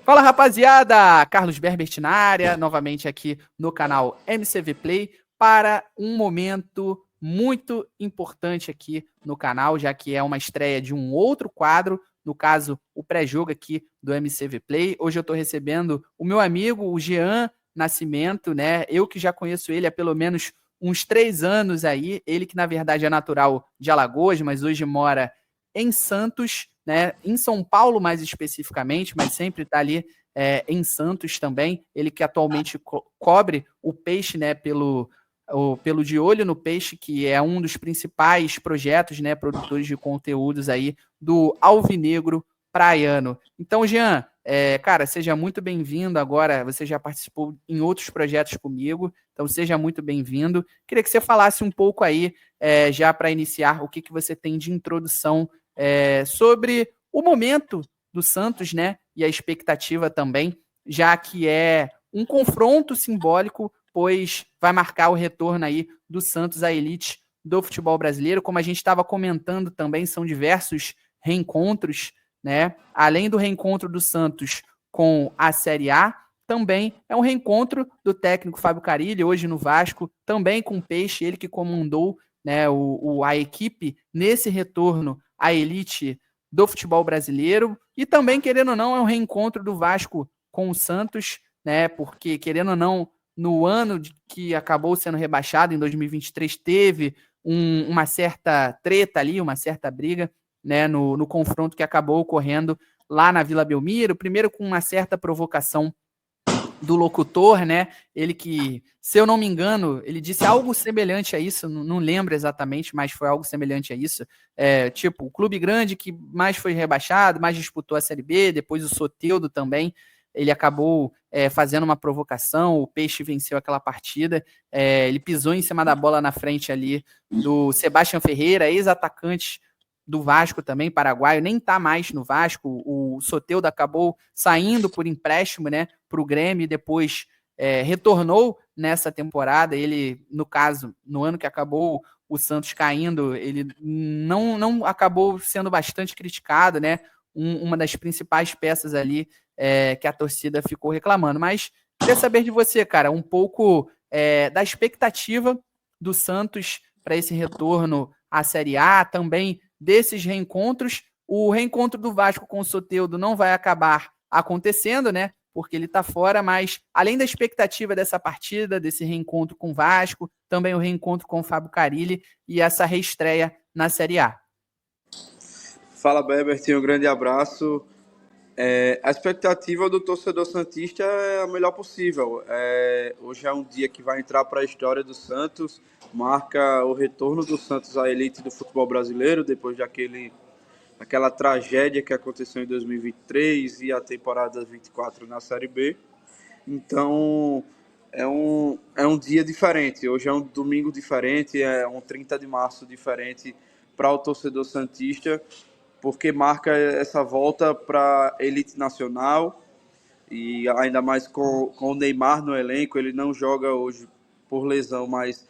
Fala, rapaziada! Carlos Berbert na área, novamente aqui no canal MCV Play, para um momento muito importante aqui no canal, já que é uma estreia de um outro quadro, no caso, o pré-jogo aqui do MCV Play. Hoje eu estou recebendo o meu amigo, o Jean Nascimento, né? Eu que já conheço ele há pelo menos uns 3 anos aí, ele que na verdade é natural de Alagoas, mas hoje mora em Santos, né, em São Paulo mais especificamente, mas sempre está ali em Santos também. Ele que atualmente cobre o peixe, né, pelo De Olho no Peixe, que é um dos principais projetos, né, produtores de conteúdos aí do Alvinegro Praiano. Então, Jean, cara, seja muito bem-vindo agora. Você já participou em outros projetos comigo, então seja muito bem-vindo. Queria que você falasse um pouco aí, já para iniciar, o que você tem de introdução sobre o momento do Santos, né? E a expectativa também, já que é um confronto simbólico, pois vai marcar o retorno aí do Santos à elite do futebol brasileiro. Como a gente estava comentando também, são diversos reencontros, né? Além do reencontro do Santos com a Série A, também é um reencontro do técnico Fábio Carille, hoje no Vasco, também com o Peixe, ele que comandou, né, a equipe nesse retorno à elite do futebol brasileiro. E também, querendo ou não, é um reencontro do Vasco com o Santos, né? Porque, querendo ou não, no ano que acabou sendo rebaixado, em 2023, teve uma certa treta ali, uma certa briga, né, no confronto que acabou ocorrendo lá na Vila Belmiro, primeiro com uma certa provocação do locutor, né? Ele que, se eu não me engano, ele disse algo semelhante a isso, não lembro exatamente, mas foi algo semelhante a isso. Tipo, o clube grande que mais foi rebaixado, mais disputou a Série B, depois o Soteldo também, ele acabou fazendo uma provocação, o Peixe venceu aquela partida, ele pisou em cima da bola na frente ali do Sebastião Ferreira, ex-atacante do Vasco também, paraguaio, nem tá mais no Vasco. O Soteldo acabou saindo por empréstimo, né, para o Grêmio, e depois retornou nessa temporada. Ele, no caso, no ano que acabou o Santos caindo, ele não acabou sendo bastante criticado, né? Uma das principais peças ali que a torcida ficou reclamando. Mas queria saber de você, cara, um pouco da expectativa do Santos para esse retorno à Série A, também desses reencontros. O reencontro do Vasco com o Soteldo não vai acabar acontecendo, né? Porque ele está fora, mas além da expectativa dessa partida, desse reencontro com o Vasco, também o reencontro com o Fábio Carille e essa reestreia na Série A. Fala, Berbert, um grande abraço. A expectativa do torcedor santista é a melhor possível. Hoje é um dia que vai entrar para a história do Santos, marca o retorno do Santos à elite do futebol brasileiro, depois daquela tragédia que aconteceu em 2023 e a temporada 24 na Série B. Então, é um dia diferente. Hoje é um domingo diferente, é um 30 de março diferente para o torcedor santista, porque marca essa volta para a elite nacional e ainda mais com o Neymar no elenco. Ele não joga hoje por lesão, mas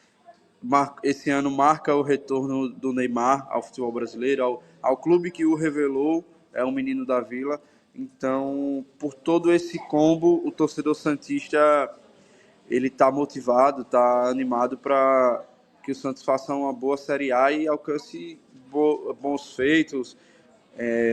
esse ano marca o retorno do Neymar ao futebol brasileiro, ao clube que o revelou, é um menino da Vila. Então, por todo esse combo, o torcedor santista ele está motivado, está animado para que o Santos faça uma boa Série A e alcance bons feitos,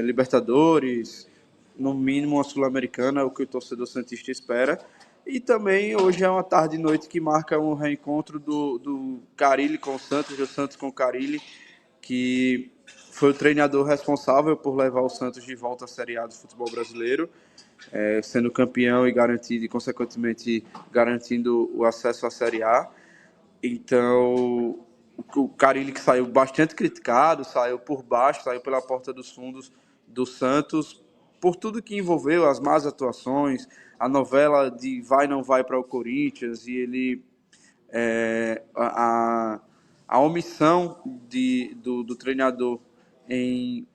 Libertadores, no mínimo uma Sul-Americana, é o que o torcedor santista espera. E também hoje é uma tarde e noite que marca um reencontro do Carille com o Santos, do Santos com o Carille, que foi o treinador responsável por levar o Santos de volta à Série A do futebol brasileiro, sendo campeão e consequentemente garantindo o acesso à Série A. Então, o Carille, que saiu bastante criticado, saiu por baixo, saiu pela porta dos fundos do Santos, por tudo que envolveu, as más atuações, a novela de vai não vai para o Corinthians, e ele a omissão do treinador em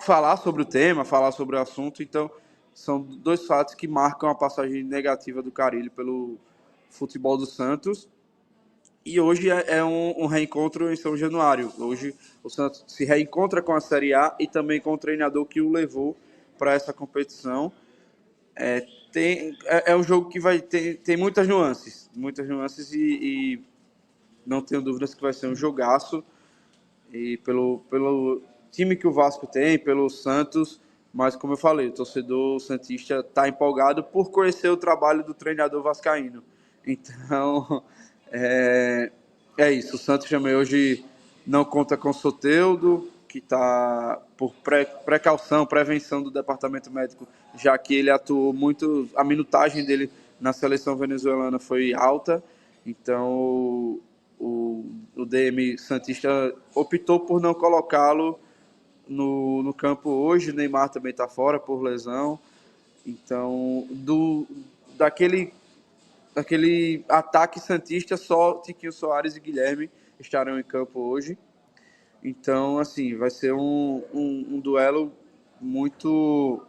falar sobre o tema, falar sobre o assunto. Então, são dois fatos que marcam a passagem negativa do Carille pelo futebol do Santos. E hoje é um reencontro em São Januário. Hoje o Santos se reencontra com a Série A e também com o treinador que o levou para essa competição. É um jogo que vai ter tem muitas nuances e não tenho dúvidas que vai ser um jogaço. E pelo time que o Vasco tem, pelo Santos, mas como eu falei, o torcedor santista está empolgado por conhecer o trabalho do treinador vascaíno. Então, é isso. O Santos também hoje não conta com o Soteldo, que está por precaução, prevenção do departamento médico, já que ele atuou muito, a minutagem dele na seleção venezuelana foi alta. Então, o DM Santista optou por não colocá-lo no campo hoje. O Neymar também está fora por lesão. Então, daquele ataque Santista, só Tiquinho Soares e Guilherme estarão em campo hoje. Então, assim, vai ser um duelo muito...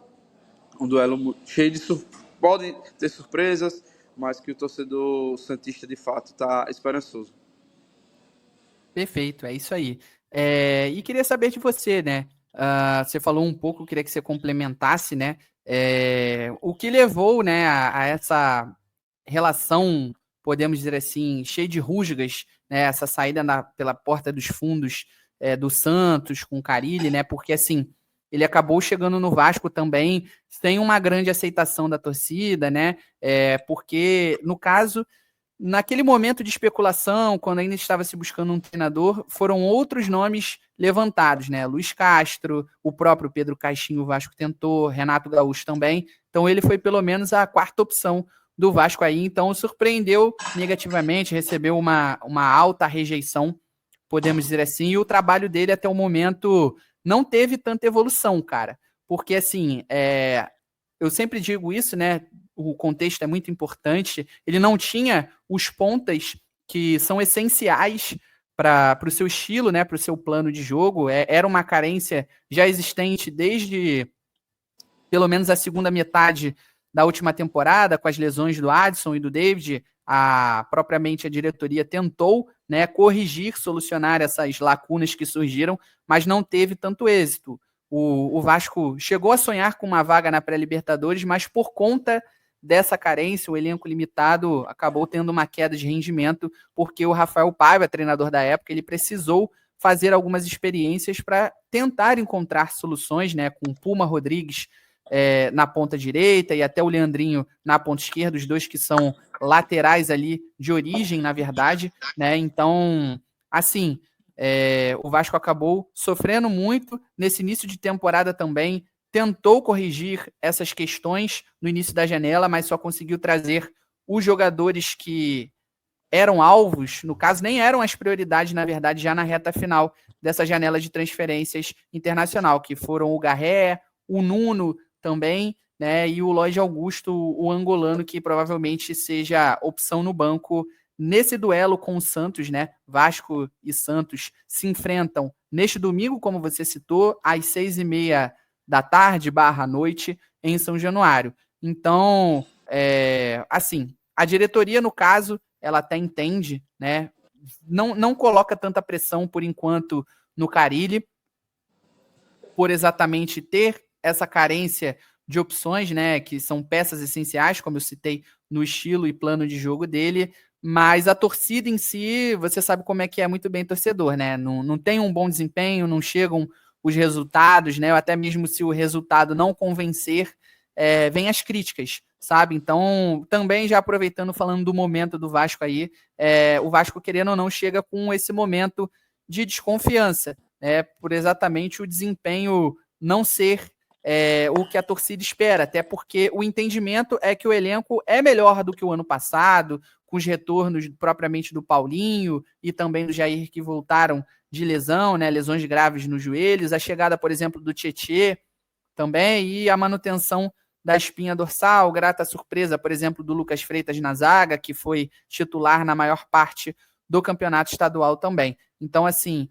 Um duelo cheio de... Podem ter surpresas, mas que o torcedor santista, de fato, está esperançoso. Perfeito, é isso aí. E queria saber de você, né? Você falou um pouco, queria que você complementasse, né? O que levou, né, a essa relação, podemos dizer assim, cheia de rusgas, né? Essa saída pela porta dos fundos do Santos com o Carille, né? Porque assim, ele acabou chegando no Vasco também sem uma grande aceitação da torcida, né? Porque, no caso, naquele momento de especulação, quando ainda estava se buscando um treinador, foram outros nomes levantados, né? Luiz Castro, o próprio Pedro Caixinha, o Vasco tentou, Renato Gaúcho também. Então ele foi pelo menos a quarta opção do Vasco aí. Então surpreendeu negativamente, recebeu uma alta rejeição, podemos dizer assim. E o trabalho dele até o momento não teve tanta evolução, cara. Porque assim, eu sempre digo isso, né? O contexto é muito importante. Ele não tinha os pontas que são essenciais para o seu estilo, né? Para o seu plano de jogo. Era uma carência já existente desde pelo menos a segunda metade da última temporada, com as lesões do Adson e do David. Propriamente a diretoria tentou, né, corrigir, solucionar essas lacunas que surgiram, mas não teve tanto êxito. O Vasco chegou a sonhar com uma vaga na pré-Libertadores, mas por conta dessa carência, o elenco limitado acabou tendo uma queda de rendimento, porque o Rafael Paiva, treinador da época, ele precisou fazer algumas experiências para tentar encontrar soluções, né, com o Puma Rodrigues na ponta direita e até o Leandrinho na ponta esquerda, os dois que são laterais ali de origem, na verdade, né? Então, assim, o Vasco acabou sofrendo muito nesse início de temporada também, tentou corrigir essas questões no início da janela, mas só conseguiu trazer os jogadores que eram alvos, no caso, nem eram as prioridades, na verdade, já na reta final dessa janela de transferências internacional, que foram o Garré, o Nuno também, né, e o Lodge Augusto, o angolano, que provavelmente seja opção no banco nesse duelo com o Santos, né? Vasco e Santos se enfrentam neste domingo, como você citou, às 6h30 da noite, em São Januário. Então, assim, a diretoria, no caso, ela até entende, né? Não coloca tanta pressão, por enquanto, no Carille, por exatamente ter essa carência de opções, né, que são peças essenciais, como eu citei, no estilo e plano de jogo dele, mas a torcida em si, você sabe como é que é muito bem torcedor, né, não tem um bom desempenho, não chegam os resultados, né, ou até mesmo se o resultado não convencer, vem as críticas, sabe, então, também já aproveitando, falando do momento do Vasco aí, o Vasco, querendo ou não, chega com esse momento de desconfiança, por exatamente o desempenho não ser o que a torcida espera, até porque o entendimento é que o elenco é melhor do que o ano passado, com os retornos propriamente do Paulinho e também do Jair, que voltaram de lesão, né, lesões graves nos joelhos, a chegada, por exemplo, do Tietê também, e a manutenção da espinha dorsal, grata surpresa, por exemplo, do Lucas Freitas na zaga, que foi titular na maior parte do campeonato estadual também. Então, assim,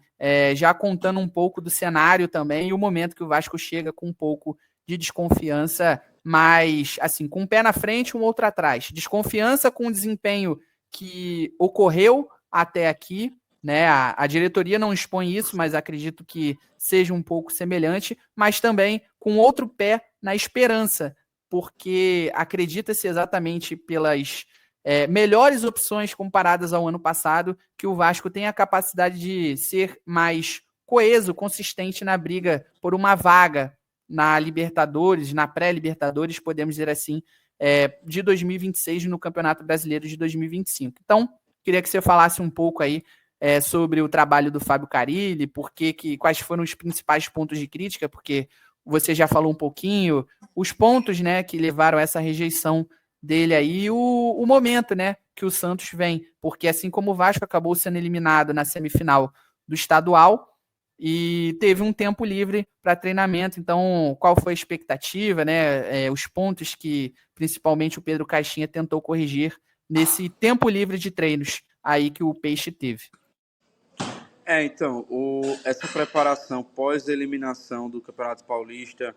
já contando um pouco do cenário também e o momento que o Vasco chega com um pouco de desconfiança, mas, assim, com um pé na frente e um outro atrás. Desconfiança com o desempenho que ocorreu até aqui, né? A diretoria não expõe isso, mas acredito que seja um pouco semelhante, mas também com outro pé na esperança, porque acredita-se exatamente pelas melhores opções comparadas ao ano passado, que o Vasco tem a capacidade de ser mais coeso, consistente na briga por uma vaga na Libertadores, na pré-Libertadores, podemos dizer assim, de 2026 no Campeonato Brasileiro de 2025. Então, queria que você falasse um pouco aí sobre o trabalho do Fábio Carille, quais foram os principais pontos de crítica, porque você já falou um pouquinho, os pontos, né, que levaram a essa rejeição dele aí, o momento, né, que o Santos vem, porque assim como o Vasco acabou sendo eliminado na semifinal do estadual e teve um tempo livre para treinamento, então qual foi a expectativa, né, os pontos que principalmente o Pedro Caixinha tentou corrigir nesse tempo livre de treinos aí que o Peixe teve? Então, essa preparação pós-eliminação do Campeonato Paulista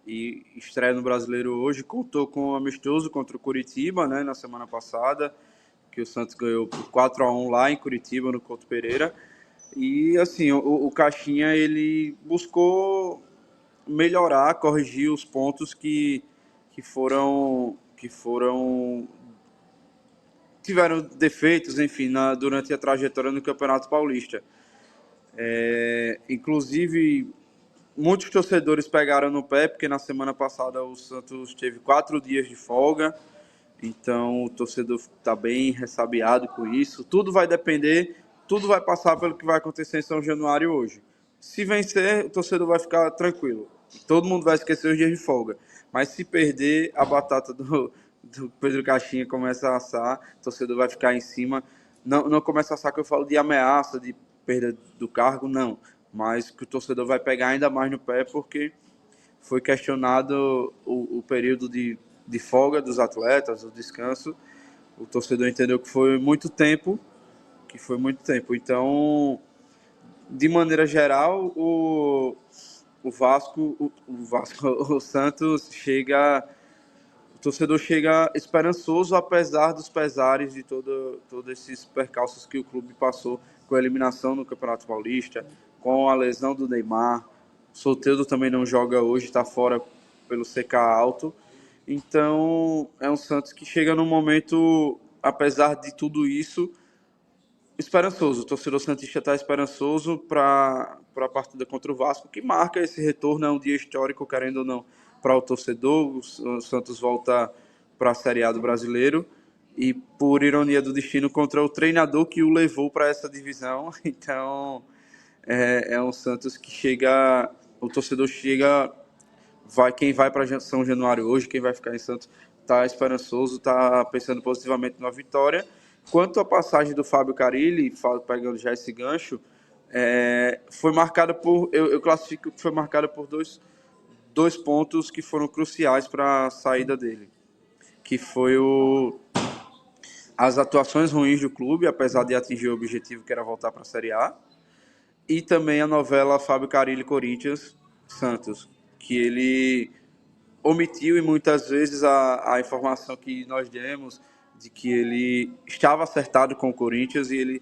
e estreia no Brasileiro hoje contou com um amistoso contra o Curitiba, né, na semana passada, que o Santos ganhou por 4-1 lá em Curitiba, no Couto Pereira. E, assim, o Caixinha, ele buscou melhorar, corrigir os pontos que tiveram defeitos, enfim, durante a trajetória no Campeonato Paulista. Inclusive, muitos torcedores pegaram no pé, porque na semana passada o Santos teve 4 dias de folga, então o torcedor está bem ressabiado com isso. Tudo vai depender, tudo vai passar pelo que vai acontecer em São Januário hoje. Se vencer, o torcedor vai ficar tranquilo. Todo mundo vai esquecer os dias de folga. Mas se perder, a batata do Pedro Caixinha começa a assar, o torcedor vai ficar em cima. Não começa a assar que eu falo de ameaça, de perda do cargo, não. Mas que o torcedor vai pegar ainda mais no pé, porque foi questionado o período de folga dos atletas, o descanso. O torcedor entendeu que foi muito tempo, Então, de maneira geral, o Santos o torcedor chega esperançoso, apesar dos pesares de todos esses percalços que o clube passou com a eliminação no Campeonato Paulista, com a lesão do Neymar. O Soteldo também não joga hoje, está fora pelo CK alto. Então, é um Santos que chega num momento, apesar de tudo isso, esperançoso. O torcedor santista está esperançoso para a partida contra o Vasco, que marca esse retorno, é um dia histórico, querendo ou não, para o torcedor. O Santos volta para a Série A do Brasileiro e, por ironia do destino, contra o treinador que o levou para essa divisão. Então, é um Santos que chega, o torcedor chega, quem vai para São Januário hoje, quem vai ficar em Santos, está esperançoso, está pensando positivamente na vitória. Quanto à passagem do Fábio Carille, pegando já esse gancho, foi marcada eu classifico que foi marcada por dois pontos que foram cruciais para a saída dele, que foi as atuações ruins do clube, apesar de atingir o objetivo que era voltar para a Série A, e também a novela Fábio Carille Corinthians Santos, que ele omitiu, e muitas vezes a informação que nós demos de que ele estava acertado com o Corinthians e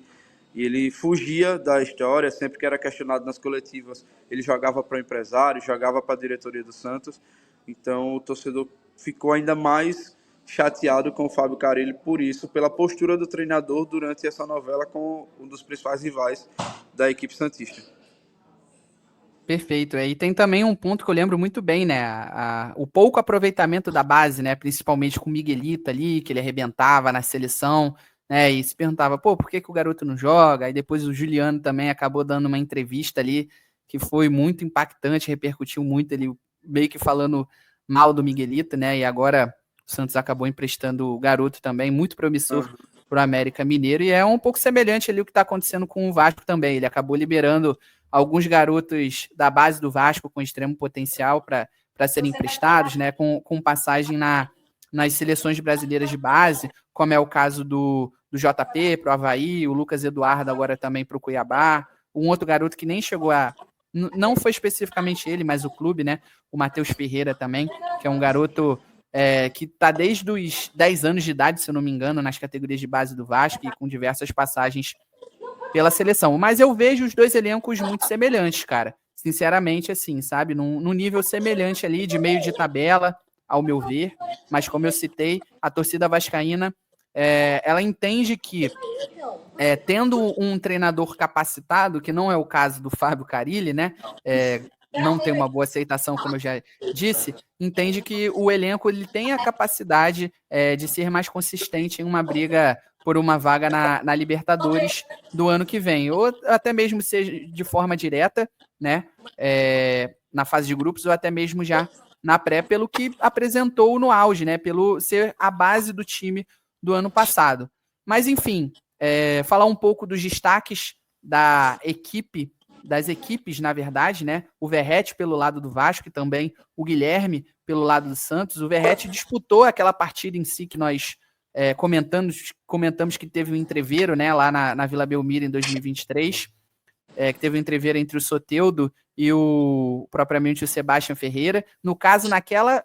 ele fugia da história. Sempre que era questionado nas coletivas, ele jogava para o empresário, jogava para a diretoria do Santos. Então o torcedor ficou ainda mais chateado com o Fábio Carille por isso, pela postura do treinador durante essa novela com um dos principais rivais da equipe santista. Perfeito. E tem também um ponto que eu lembro muito bem, né? O pouco aproveitamento da base, né? Principalmente com o Miguelito ali, que ele arrebentava na seleção, né? E se perguntava, pô, por que o garoto não joga? Aí depois o Juliano também acabou dando uma entrevista ali que foi muito impactante, repercutiu muito ali, meio que falando mal do Miguelito, né? E agora o Santos acabou emprestando o garoto também, muito promissor para o América Mineiro. E é um pouco semelhante ali o que está acontecendo com o Vasco também. Ele acabou liberando alguns garotos da base do Vasco com extremo potencial para serem emprestados, né, com passagem nas seleções brasileiras de base, como é o caso do JP para o Avaí, o Lucas Eduardo agora também para o Cuiabá, um outro garoto que nem chegou não foi especificamente ele, mas o clube, né, o Matheus Ferreira também, que é um garoto que está desde os 10 anos de idade, se eu não me engano, nas categorias de base do Vasco e com diversas passagens pela seleção. Mas eu vejo os dois elencos muito semelhantes, cara. Sinceramente, assim, sabe? Num nível semelhante ali, de meio de tabela, ao meu ver, mas como eu citei, a torcida vascaína, ela entende que tendo um treinador capacitado, que não é o caso do Fábio Carille, né? Não tem uma boa aceitação, como eu já disse, entende que o elenco ele tem a capacidade de ser mais consistente em uma briga por uma vaga na Libertadores do ano que vem, ou até mesmo seja de forma direta, né? Na fase de grupos, ou até mesmo já na pré, pelo que apresentou no auge, né? Pelo ser a base do time do ano passado. Mas, enfim, falar um pouco dos destaques da equipe, das equipes, na verdade, né? O Verratti pelo lado do Vasco e também o Guilherme pelo lado do Santos. O Verratti disputou aquela partida em si que nós comentamos que teve um entreveiro, né? Lá na Vila Belmiro em 2023, que teve um entreveiro entre o Soteldo e propriamente o Sebastião Ferreira. No caso,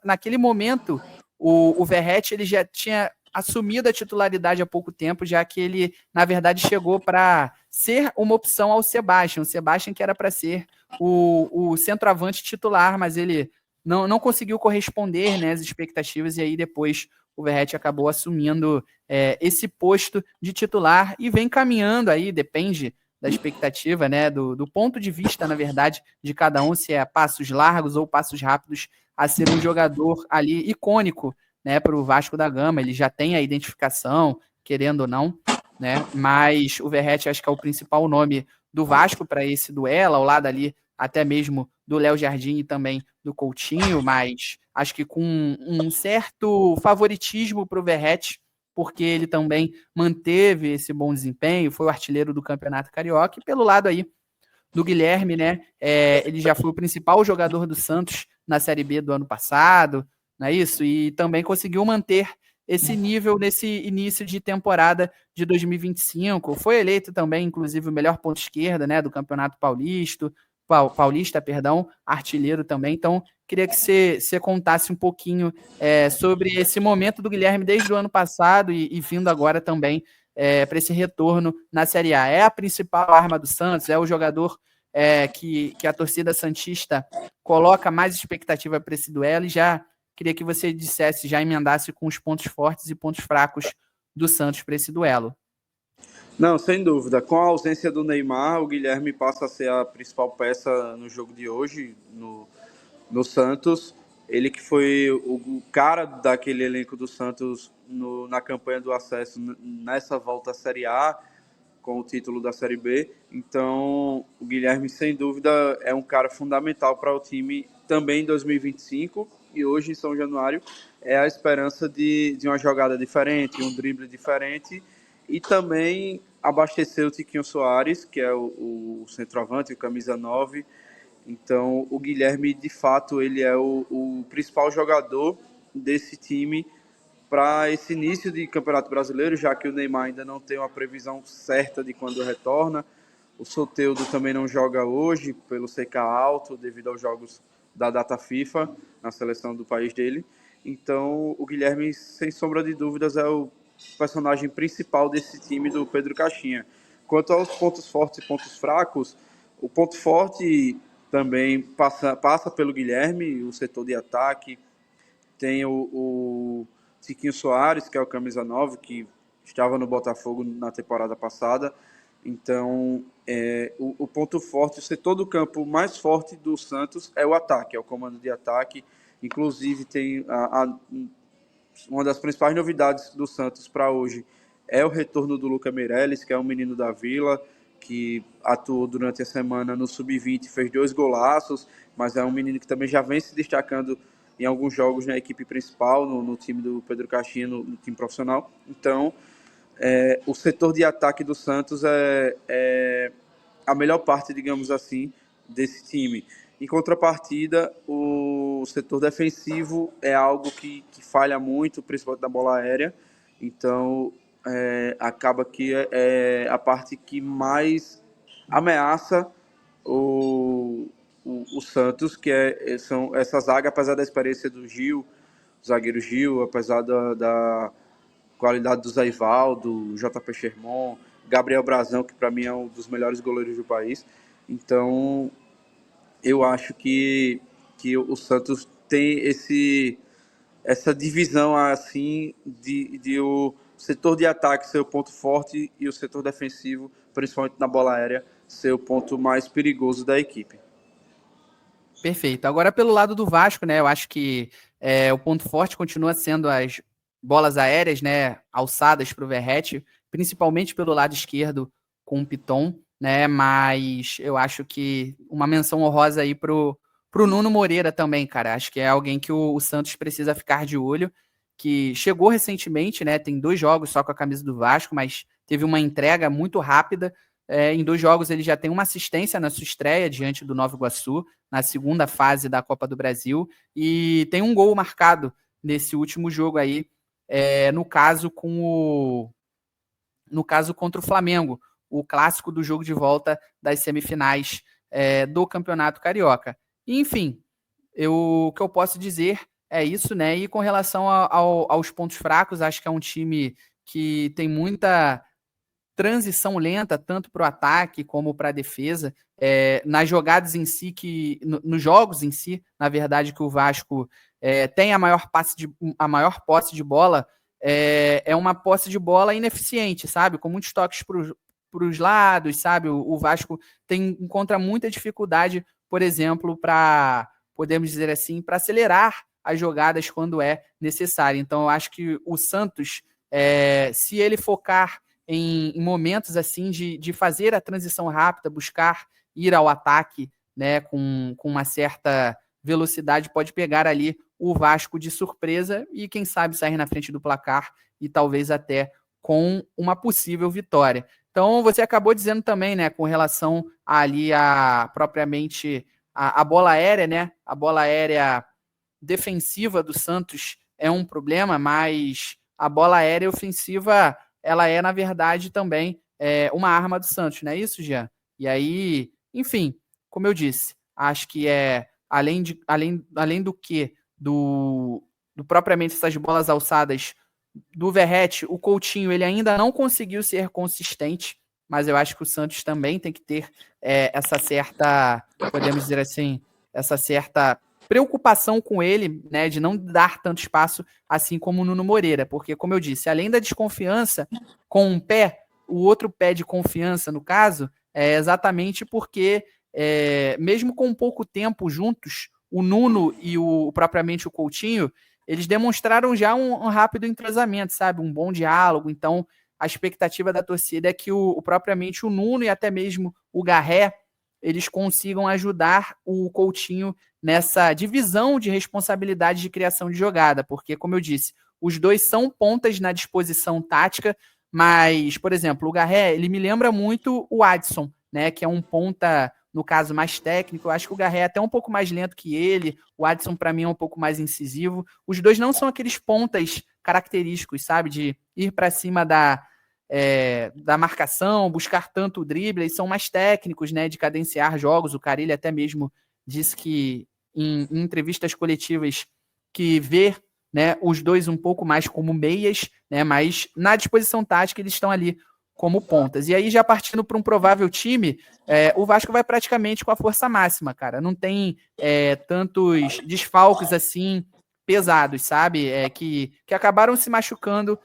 naquele momento, o Verratti ele já tinha assumido a titularidade há pouco tempo, já que ele, na verdade, chegou para ser uma opção ao Sebastião. O Sebastião que era para ser o centroavante titular, mas ele não conseguiu corresponder, né, às expectativas, e aí depois o Verratti acabou assumindo esse posto de titular e vem caminhando aí, depende da expectativa, né, do ponto de vista, na verdade, de cada um, se é passos largos ou passos rápidos, a ser um jogador ali icônico, né, para o Vasco da Gama. Ele já tem a identificação, querendo ou não, né, mas o Verratti acho que é o principal nome do Vasco para esse duelo, ao lado ali até mesmo do Léo Jardim e também do Coutinho, mas acho que com um certo favoritismo para o Verratti, porque ele também manteve esse bom desempenho, foi o artilheiro do Campeonato Carioca, e pelo lado aí do Guilherme, né, ele já foi o principal jogador do Santos na Série B do ano passado, não é isso? E também conseguiu manter esse nível nesse início de temporada de 2025. Foi eleito também, inclusive, o melhor ponto esquerda, né, do Campeonato Paulista, perdão, artilheiro também. Então, queria que você contasse um pouquinho sobre esse momento do Guilherme desde o ano passado e vindo agora também para esse retorno na Série A. É a principal arma do Santos, é o jogador que a torcida santista coloca mais expectativa para esse duelo, e já queria que você dissesse, já emendasse com os pontos fortes e pontos fracos do Santos para esse duelo. Não, sem dúvida. Com a ausência do Neymar, o Guilherme passa a ser a principal peça no jogo de hoje, no Santos. Ele que foi o cara daquele elenco do Santos na campanha do acesso nessa volta à Série A, com o título da Série B. Então, o Guilherme, sem dúvida, é um cara fundamental para o time também em 2025. E hoje, em São Januário, é a esperança de uma jogada diferente, um drible diferente, e também abastecer o Tiquinho Soares, que é o centroavante, o camisa 9. Então, o Guilherme, de fato, ele é o principal jogador desse time para esse início de Campeonato Brasileiro, já que o Neymar ainda não tem uma previsão certa de quando retorna. O Soteldo também não joga hoje, pelo CK alto, devido aos jogos da data FIFA, na seleção do país dele. Então, o Guilherme, sem sombra de dúvidas, é o personagem principal desse time do Pedro Caixinha. Quanto aos pontos fortes e pontos fracos, o ponto forte também passa pelo Guilherme, o setor de ataque. Tem o Tiquinho Soares, que é o camisa 9, que estava no Botafogo na temporada passada. Então, o ponto forte, o setor do campo mais forte do Santos é o ataque, é o comando de ataque. Inclusive, tem uma das principais novidades do Santos para hoje é o retorno do Lucas Meirelles, que é um menino da Vila, que atuou durante a semana no Sub-20, fez 2 golaços, mas é um menino que também já vem se destacando em alguns jogos na equipe principal, no time do Pedro Caixinha, no time profissional. Então, o setor de ataque do Santos é a melhor parte, digamos assim, desse time. Em contrapartida, o setor defensivo é algo que falha muito, principalmente na bola aérea. Então, acaba que é a parte que mais ameaça o Santos, que são essa zaga, apesar da experiência do Gil, do zagueiro Gil, apesar da qualidade do Zé Ivaldo, JP Sherman, Gabriel Brazão, que para mim é um dos melhores goleiros do país. Então, eu acho que o Santos tem essa divisão assim de o setor de ataque ser o ponto forte e o setor defensivo, principalmente na bola aérea, ser o ponto mais perigoso da equipe. Perfeito. Agora, pelo lado do Vasco, né? Eu acho que o ponto forte continua sendo as bolas aéreas, né? Alçadas para o Verratti, principalmente pelo lado esquerdo com o Piton, né? Mas eu acho que uma menção honrosa aí pro Nuno Moreira também, cara. Acho que é alguém que o Santos precisa ficar de olho, que chegou recentemente, né? Tem 2 jogos só com a camisa do Vasco, mas teve uma entrega muito rápida. Em 2 jogos ele já tem uma assistência na sua estreia diante do Nova Iguaçu, na segunda fase da Copa do Brasil, e tem um gol marcado nesse último jogo aí, no caso contra o Flamengo, o clássico do jogo de volta das semifinais do Campeonato Carioca. E, enfim, o que eu posso dizer é isso, né? E com relação aos pontos fracos, acho que é um time que tem muita transição lenta, tanto para o ataque como para a defesa. Nas jogadas em si, nos jogos em si, na verdade, que o Vasco tem a maior posse de bola, é uma posse de bola ineficiente, sabe? Com muitos toques para os lados, sabe? O Vasco encontra muita dificuldade, por exemplo, podemos dizer assim, para acelerar as jogadas quando é necessário. Então, eu acho que o Santos, se ele focar em momentos assim de fazer a transição rápida, buscar ir ao ataque, né, com uma certa velocidade, pode pegar ali o Vasco de surpresa e quem sabe sair na frente do placar e talvez até com uma possível vitória. Então você acabou dizendo também, né, com relação ali a propriamente a bola aérea, né, a bola aérea defensiva do Santos é um problema, mas a bola aérea ofensiva ela é, na verdade, também uma arma do Santos, não é isso, Jean? E aí, enfim, como eu disse, acho que além do que, do propriamente essas bolas alçadas do Verratti, o Coutinho, ele ainda não conseguiu ser consistente, mas eu acho que o Santos também tem que ter essa certa, podemos dizer assim, essa certa preocupação com ele, né, de não dar tanto espaço, assim como o Nuno Moreira, porque, como eu disse, além da desconfiança com um pé, o outro pé de confiança, no caso, é exatamente porque, mesmo com pouco tempo juntos, o Nuno e propriamente o Coutinho, eles demonstraram já um rápido entrosamento, sabe, um bom diálogo. Então, a expectativa da torcida é que propriamente o Nuno e até mesmo o Garré, eles consigam ajudar o Coutinho nessa divisão de responsabilidade de criação de jogada, porque, como eu disse, os dois são pontas na disposição tática, mas, por exemplo, o Garré, ele me lembra muito o Adson, né, que é um ponta, no caso, mais técnico. Eu acho que o Garré é até um pouco mais lento que ele, o Adson, para mim, é um pouco mais incisivo. Os dois não são aqueles pontas característicos, sabe, de ir para cima da marcação, buscar tanto o drible, eles são mais técnicos, né, de cadenciar jogos. O Carille até mesmo disse que em entrevistas coletivas que vê, né, os dois um pouco mais como meias, né, mas na disposição tática eles estão ali como pontas. E aí, já partindo para um provável time, o Vasco vai praticamente com a força máxima, cara. Não tem tantos desfalques assim pesados, sabe? Que acabaram se machucando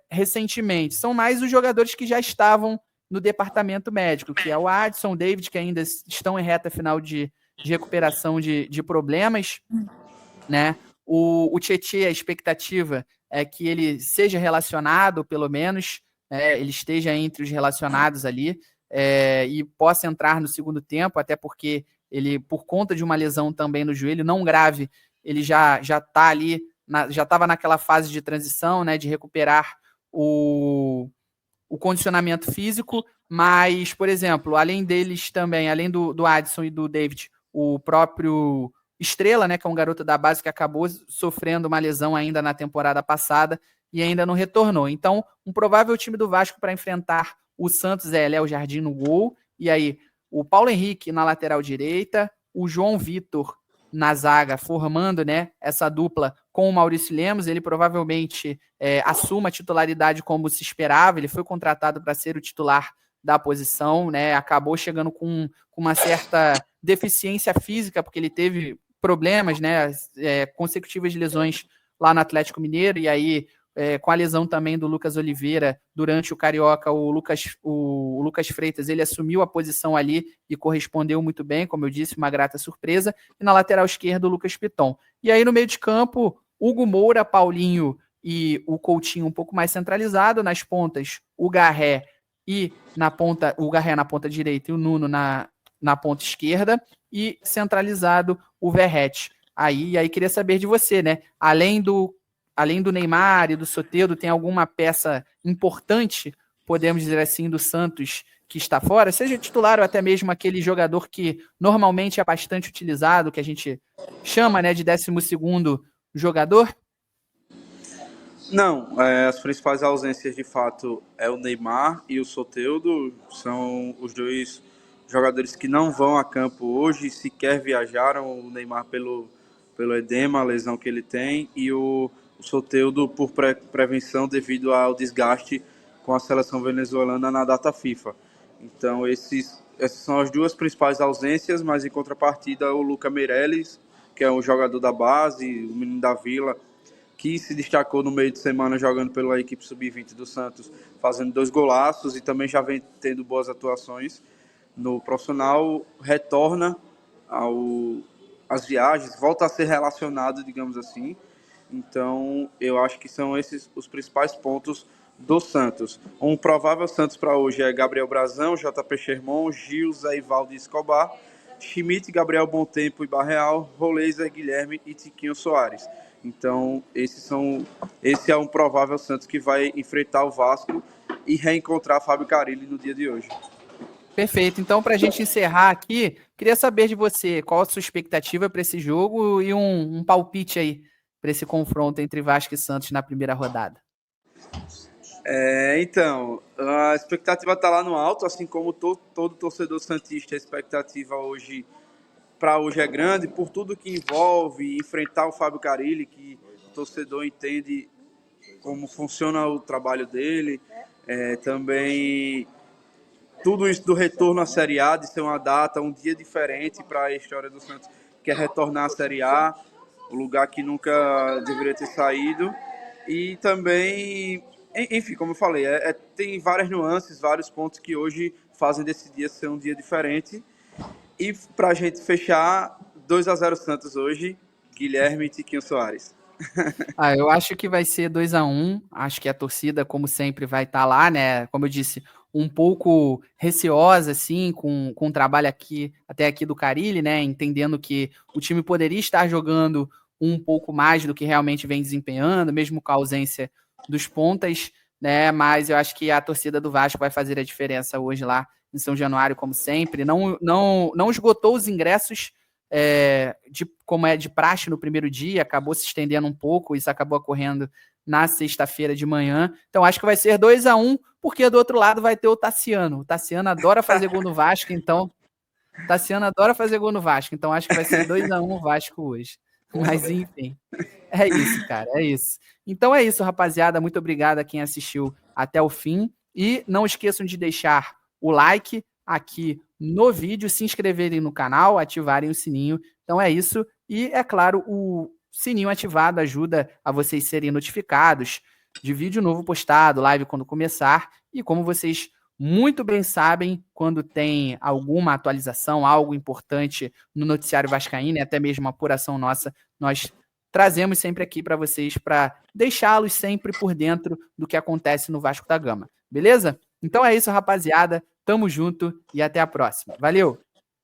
recentemente. São mais os jogadores que já estavam no departamento médico, que é o Adson, o David, que ainda estão em reta final de recuperação de problemas, né? O Tietê, a expectativa é que ele seja relacionado, pelo menos, ele esteja entre os relacionados ali, e possa entrar no segundo tempo, até porque ele, por conta de uma lesão também no joelho, não grave, ele já está ali, já estava naquela fase de transição, né, de recuperar o condicionamento físico, mas, por exemplo, além deles também, além do Adson e do David, o próprio Estrela, né, que é um garoto da base que acabou sofrendo uma lesão ainda na temporada passada e ainda não retornou. Então, um provável time do Vasco para enfrentar o Santos é Léo Jardim no gol, e aí o Paulo Henrique na lateral direita, o João Vitor na zaga, formando, né, essa dupla com o Maurício Lemos. Ele provavelmente assuma a titularidade como se esperava. Ele foi contratado para ser o titular da posição, né, acabou chegando com uma certa deficiência física, porque ele teve problemas, né, consecutivas de lesões lá no Atlético Mineiro, e aí com a lesão também do Lucas Oliveira durante o Carioca, o Lucas Freitas, ele assumiu a posição ali e correspondeu muito bem, como eu disse, uma grata surpresa. E na lateral esquerda, o Lucas Piton. E aí no meio de campo, Hugo Moura, Paulinho e o Coutinho um pouco mais centralizado. Nas pontas, o Garré na ponta direita e o Nuno na ponta esquerda. E centralizado, o Verratti. Aí queria saber de você, né? Além do Neymar e do Soteldo, tem alguma peça importante, podemos dizer assim, do Santos que está fora? Seja titular ou até mesmo aquele jogador que normalmente é bastante utilizado, que a gente chama, né, de 12º jogador? Não, as principais ausências de fato é o Neymar e o Soteldo, são os dois jogadores que não vão a campo hoje, sequer viajaram, o Neymar pelo edema, a lesão que ele tem, e o Soteldo por prevenção devido ao desgaste com a seleção venezuelana na data FIFA. Então essas são as duas principais ausências, mas em contrapartida o Lucas Meirelles, que é um jogador da base, o menino da Vila, que se destacou no meio de semana jogando pela equipe sub-20 do Santos, fazendo 2 golaços e também já vem tendo boas atuações no profissional, retorna às viagens, volta a ser relacionado, digamos assim. Então, eu acho que são esses os principais pontos do Santos. Um provável Santos para hoje é Gabriel Brazão, JP Sherman, Gil, Zé Ivaldo e Escobar, Schmidt, Gabriel Bontempo e Barreal, Roleiser, Guilherme e Tiquinho Soares. Então, esse é um provável Santos que vai enfrentar o Vasco e reencontrar Fábio Carille no dia de hoje. Perfeito. Então, para a gente encerrar aqui, queria saber de você qual a sua expectativa para esse jogo e um palpite aí para esse confronto entre Vasco e Santos na primeira rodada. Então, a expectativa está lá no alto, assim como todo torcedor santista, a expectativa para hoje é grande, por tudo que envolve enfrentar o Fábio Carille, que o torcedor entende como funciona o trabalho dele, também tudo isso do retorno à Série A, de ser uma data, um dia diferente para a história do Santos, que é retornar à Série A, um lugar que nunca deveria ter saído, e também, enfim, como eu falei, tem várias nuances, vários pontos que hoje fazem desse dia ser um dia diferente. E para a gente fechar, 2-0 Santos hoje, Guilherme e Tiquinho Soares. Eu acho que vai ser 2-1. Acho que a torcida, como sempre, vai estar lá, né? Como eu disse, um pouco receosa, assim, com o trabalho até aqui do Carille, né? Entendendo que o time poderia estar jogando um pouco mais do que realmente vem desempenhando, mesmo com a ausência dos pontas, né? Mas eu acho que a torcida do Vasco vai fazer a diferença hoje lá em São Januário, como sempre. Não esgotou os ingressos, como é de praxe no primeiro dia, acabou se estendendo um pouco, isso acabou ocorrendo na sexta-feira de manhã. Então acho que vai ser 2-1, porque do outro lado vai ter o Tassiano. O Tassiano adora fazer gol no Vasco, então acho que vai ser 2-1 Vasco hoje. Mas enfim, é isso, cara, é isso. Então é isso, rapaziada, muito obrigado a quem assistiu até o fim, e não esqueçam de deixar o like aqui no vídeo, se inscreverem no canal, ativarem o sininho. Então é isso, e é claro, o sininho ativado ajuda a vocês serem notificados de vídeo novo postado, live quando começar, e como vocês muito bem sabem, quando tem alguma atualização, algo importante no noticiário vascaíno, e até mesmo uma apuração nossa, nós trazemos sempre aqui para vocês, para deixá-los sempre por dentro do que acontece no Vasco da Gama. Beleza? Então é isso, rapaziada. Tamo junto e até a próxima. Valeu!